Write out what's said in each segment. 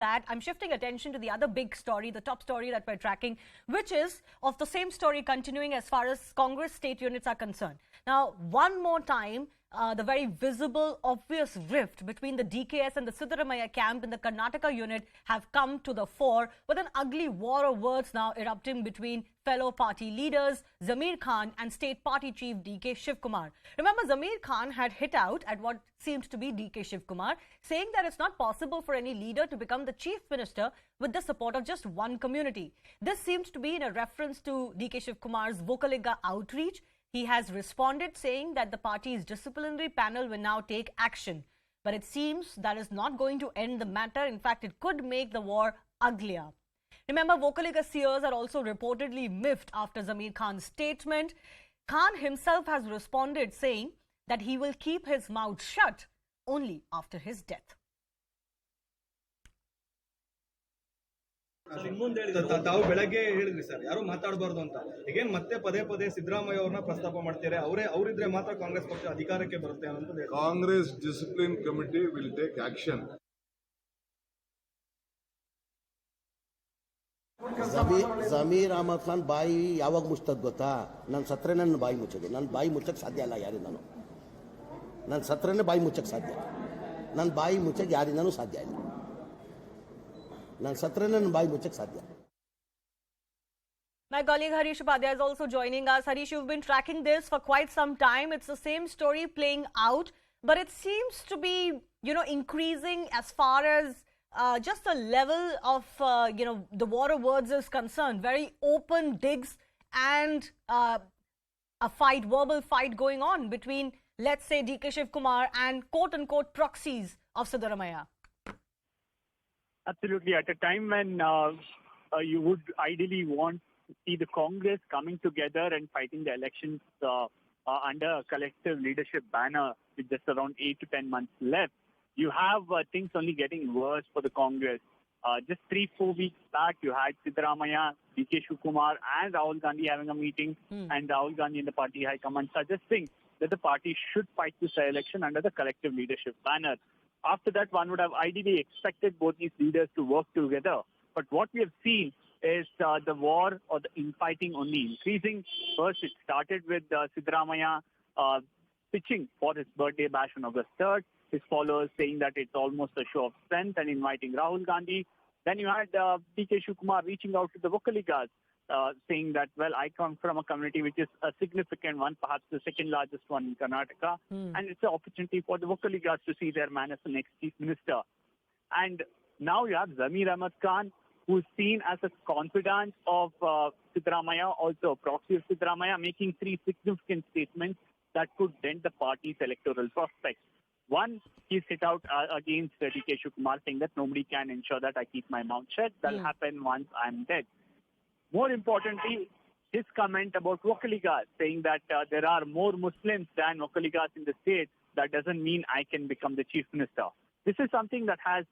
that, I'm shifting attention to the other big story, the top story that we're tracking, which is of the same story continuing as far as Congress state units are concerned. Now, one more time, the very visible, obvious rift between the DKS and the Siddaramaiah camp in the Karnataka unit have come to the fore, with an ugly war of words now erupting between fellow party leaders Zameer Khan and state party chief DK Shivakumar. Remember, Zameer Khan had hit out at what seemed to be DK Shivakumar, saying that it's not possible for any leader to become the chief minister with the support of just one community. This seemed to be in a reference to DK Shivakumar's vokkaliga outreach. He has responded saying that the party's disciplinary panel will now take action. But it seems that is not going to end the matter. In fact, it could make the war uglier. Remember, vokkaliga seers are also reportedly miffed after Zameer Khan's statement. Khan himself has responded saying that he will keep his mouth shut only after his death. ತಾವು ಬೆಳಗ್ಗೆ ಹೇಳಿದ್ರಿ sir, ಯಾರು ಮಾತಾಡಬಾರ್ದು ಅಂತ. ಈಗೇನ್ ಮತ್ತೆ ಪದೇ ಪದೇ ಸಿದ್ದರಾಮಯ್ಯ ಅವ್ರನ್ನ ಪ್ರಸ್ತಾಪ ಮಾಡ್ತಾರೆ. ಅವರಿದ್ರೆ ಮಾತ್ರ ಕಾಂಗ್ರೆಸ್ ಪಕ್ಷ ಅಧಿಕಾರಕ್ಕೆ ಬರುತ್ತೆ ಅನ್ನೋದು. Congress discipline committee will take action. Zameer Ahmed Khan ಬಾಯಿ ಯಾವಾಗ ಮುಚ್ಚದ್ ಗೊತ್ತಾ? ನಾನು ಸತ್ರೆ ನನ್ನ ಬಾಯಿ ಮುಚ್ಚೋದು. ನನ್ನ ಬಾಯಿ ಮುಚ್ಚಕ್ಕೆ ಸಾಧ್ಯ ಇಲ್ಲ ಯಾರಿಂದನೂ. ನಾನು ಸತ್ರೆನೇ ಬಾಯಿ ಮುಚ್ಚಕ್ಕೆ ಸಾಧ್ಯ. ನನ್ನ ಬಾಯಿ ಮುಚ್ಚಕ್ಕೆ ಯಾರಿಂದನೂ ಸಾಧ್ಯ ಇಲ್ಲ. ನಾನು ಸತ್ರೆ ನನ್ನ ಬಾಯಿ ಮುಚ್ಚಕ್ಕೆ ಸಾಧ್ಯ. My colleague Harish Upadhyay is also joining us. Harish, you've been tracking this for quite some time. It's the same story playing out, but it seems to be, increasing as far as just the level of, the war of words is concerned. Very open digs and a fight, verbal fight going on between, let's say, DK Shivakumar and quote-unquote proxies of Siddaramaiah. Absolutely. At a time when you would ideally want to see the Congress coming together and fighting the elections under a collective leadership banner with just around 8 to 10 months left, you have things only getting worse for the Congress. Just 3-4 weeks back, you had Siddaramaiah, DK Shivakumar and Rahul Gandhi having a meeting, and Rahul Gandhi and the party high command suggesting that the party should fight this election under the collective leadership banner. After that, one would have ideally expected both these leaders to work together. But what we have seen is the war or the infighting only increasing. First, it started with Siddaramaiah pitching for his birthday bash on August 3rd. His followers saying that it's almost a show of strength and inviting Rahul Gandhi. Then you had DK Shivakumar reaching out to the vokkaligas, saying that, well, I come from a community which is a significant one, perhaps the second largest one in Karnataka, and it's an opportunity for the vokkaligas to see their man as the next chief minister. And now you have Zameer Ahmad Khan, who's seen as a confidant of Siddaramaiah, also a proxy of Siddaramaiah, making 3 significant statements that could dent the party's electoral prospects. One, he's hit out against DK Shivakumar, saying that nobody can ensure that I keep my mouth shut. That'll happen once I'm dead. More importantly, his comment about vokkaligas, saying that there are more Muslims than vokkaligas in the state, that doesn't mean I can become the chief minister. This is something that has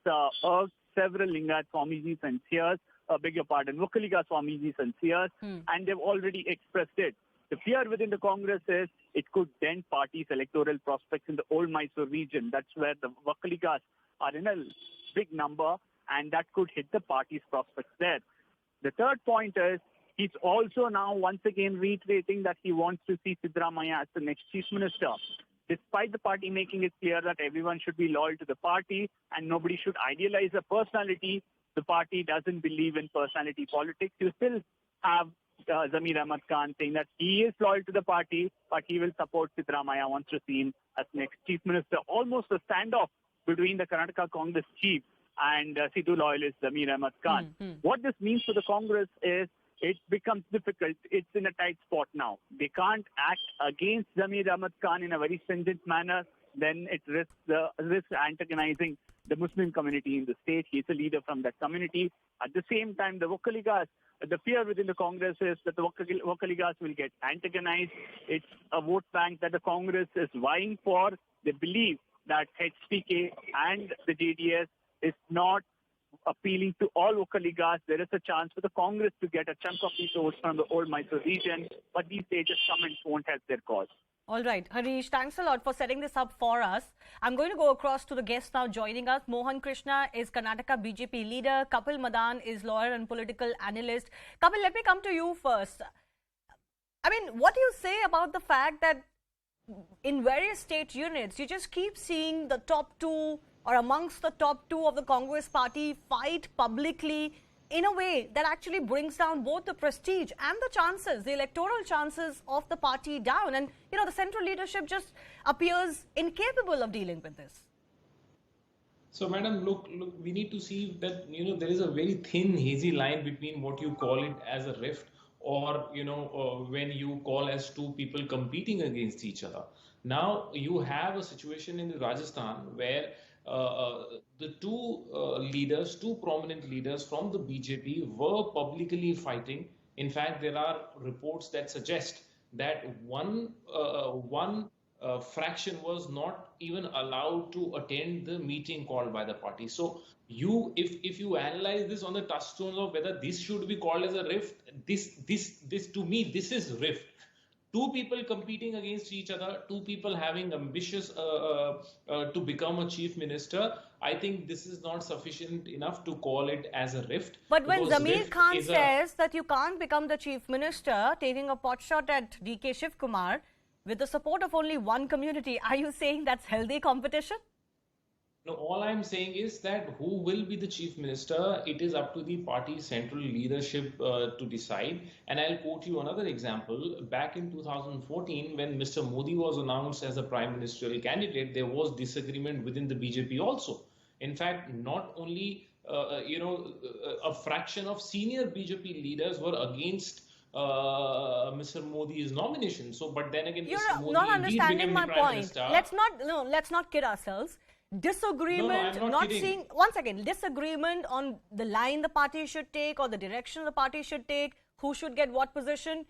irked several Lingat Swamijis and seers, vokkaliga Swamijis and seers, and they've already expressed it. The fear within the Congress is it could dent party's electoral prospects in the old Mysore region. That's where the vokkaligas are in a big number, and that could hit the party's prospects there. The third point is he's also now once again reiterating that he wants to see Siddaramaiah as the next chief minister. Despite the party making it clear that everyone should be loyal to the party and nobody should idealize a personality, the party doesn't believe in personality politics. You still have Zameer Ahmad Khan saying that he is loyal to the party, but he will support Siddaramaiah, wants to see him as next chief minister. Almost a standoff between the Karnataka Congress chief and Sidhu loyalist Zameer Ahmad Khan. What this means for the Congress is it becomes difficult. It's in a tight spot now. They can't act against Zameer Ahmad Khan in a very stringent manner. Then it risks antagonizing the Muslim community in the state. He's a leader from that community. At the same time, the vokkaligas, the fear within the Congress is that the vokkaligas will get antagonized. It's a vote bank that the Congress is vying for. They believe that HDK and the JDS is not appealing to all vokkaligas. There is a chance for the Congress to get a chunk of these votes from the old Mysore region, but these stages comments won't help their cause. All right, Harish, thanks a lot for setting this up for us. I'm going to go across to the guests now joining us. Mohan Krishna is Karnataka BJP leader. Kapil Madan is lawyer and political analyst. Kapil, let me come to you first. I mean, what do you say about the fact that in various state units, you just keep seeing the top two or amongst the top two of the Congress party fight publicly in a way that actually brings down both the prestige and the chances, the electoral chances of the party down. And, you know, the central leadership just appears incapable of dealing with this. So, madam, look, we need to see that, there is a very thin, hazy line between what you call it as a rift or, when you call as two people competing against each other. Now, you have a situation in Rajasthan where the two prominent leaders from the BJP were publicly fighting. In fact, there are reports that suggest that one fraction was not even allowed to attend the meeting called by the party. So if you analyze this on the touchstones of whether this should be called as a rift, this to me, this is rift. Two people competing against each other, two people having ambitions to become a chief minister. I think this is not sufficient enough to call it as a rift. But when Zameer Khan says that you can't become the chief minister, taking a pot shot at DK Shivakumar with the support of only one community, are you saying that's healthy competition? No, all I'm saying is that who will be the chief minister, it is up to the party central leadership to decide. And I'll quote you another example. Back in 2014, when Mr. Modi was announced as a prime ministerial candidate, there was disagreement within the BJP also. In fact, not only, a fraction of senior BJP leaders were against Mr. Modi's nomination. So, but then again, You're Mr. Modi not understanding my point. Minister. Let's not kid ourselves. Disagreement, once again, disagreement on the line the party should take or the direction the party should take, who should get what position,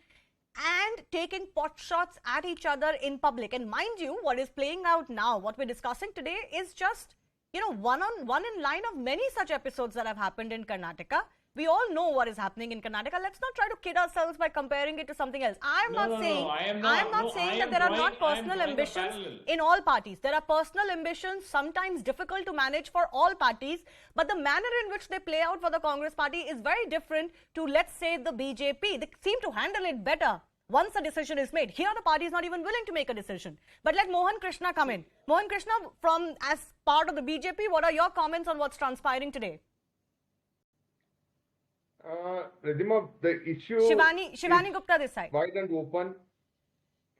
and taking pot shots at each other in public. And mind you, what is playing out now, what we're discussing today is just, one in line of many such episodes that have happened in Karnataka. We all know what is happening in Karnataka. Let's not try to kid ourselves by comparing it to something else. I'm not saying that there are not personal ambitions in all parties. There are personal ambitions, sometimes difficult to manage for all parties. But the manner in which they play out for the Congress party is very different to, let's say, the BJP. They seem to handle it better once a decision is made. Here, the party is not even willing to make a decision. But let Mohan Krishna come in. Mohan Krishna, as part of the BJP, what are your comments on what's transpiring today? Ridhima, the issue Shivani Gupta this side. Wide and open.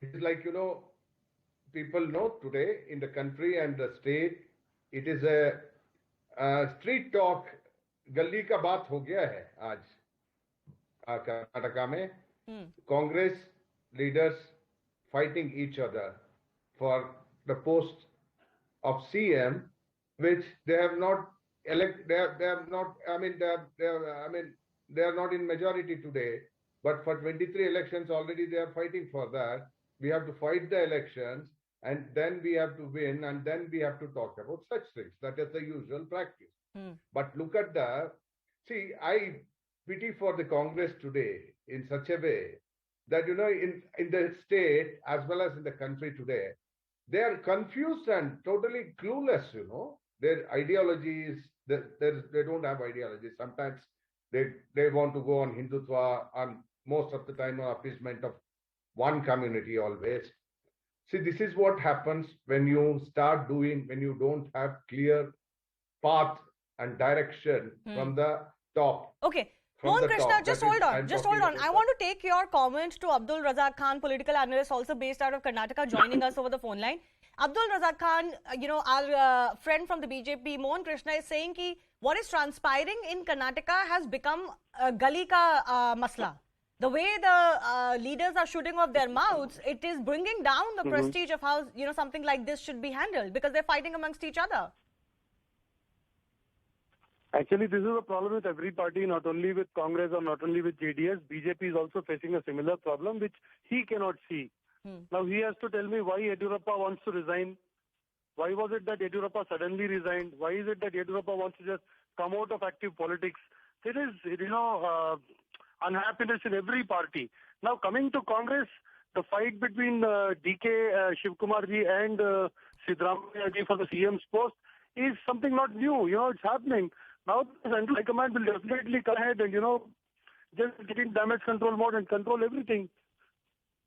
It is like, people know today in the country and the state, it is a street talk. Galli ka baat ho gaya hai aaj Karnataka mein. Congress leaders fighting each other for the post of CM, which they have not they are not in majority today, but for 23 elections already they are fighting for that. We have to fight the elections and then we have to win and then we have to talk about such things. That is the usual practice. But look at I pity for the Congress today in such a way that, in the state as well as in the country today, they are confused and totally clueless, Their ideologies, they don't have ideologies. Sometimes they want to go on Hindutva and most of the time on appeasement of one community always. See, this is what happens when you don't have clear path and direction from the top. Okay. Mohan Krishna, just hold on. I want to take your comment to Abdul Razak Khan, political analyst also based out of Karnataka, joining us over the phone line. Abdul Razak Khan, our friend from the BJP, Mohan Krishna, is saying that what is transpiring in Karnataka has become a gali ka masla. The way the leaders are shooting off their mouths, it is bringing down the prestige of how something like this should be handled because they're fighting amongst each other. Actually, this is a problem with every party, not only with Congress or not only with JDS. BJP is also facing a similar problem, which he cannot see. Now, he has to tell me why Yediyurappa wants to resign. Why was it that Yediyurappa suddenly resigned? Why is it that Yediyurappa wants to just come out of active politics? There is, unhappiness in every party. Now, coming to Congress, The fight between Shivakumar ji and Siddaramaiah ji for the CM's post is something not new. It's happening. Now the Central High Command will definitely come ahead and, just get in damage control mode and control everything.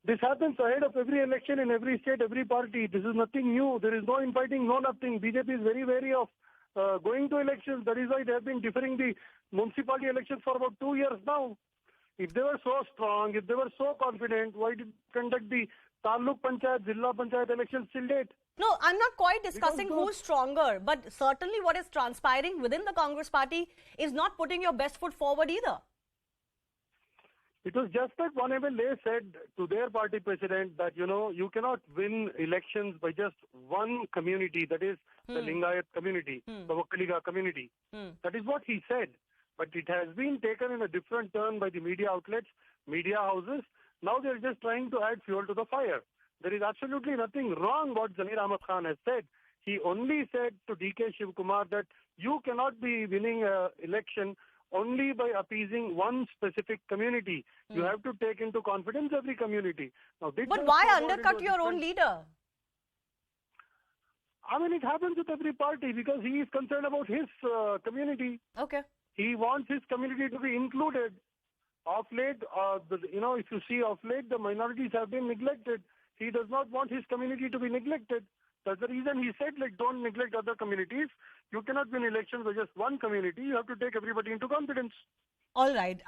This happens ahead of every election in every state, every party. This is nothing new. There is no infighting, no nothing. BJP is very wary of going to elections. That is why they have been deferring the municipality elections for about 2 years now. If they were so strong, if they were so confident, why did they conduct the Taluk Panchayat, Zilla Panchayat elections till date? No, I'm not quite discussing who's stronger, but certainly what is transpiring within the Congress party is not putting your best foot forward either. It was just that one MLA said to their party president that, you cannot win elections by just one community, that is the Lingayat community, the vokkaliga community. That is what he said. But it has been taken in a different turn by the media outlets, media houses. Now they're just trying to add fuel to the fire. There is absolutely nothing wrong what Zameer Ahmad Khan has said. He only said to DKS Shivakumar that you cannot be winning an election only by appeasing one specific community. You have to take into confidence every community. Now, but why undercut your own leader? I mean, it happens with every party because he is concerned about his community. Okay. He wants his community to be included. Of late, if you see of late, the minorities have been neglected. He does not want his community to be neglected. That's the reason he said, don't neglect other communities. You cannot win elections by just one community. You have to take everybody into confidence. All right.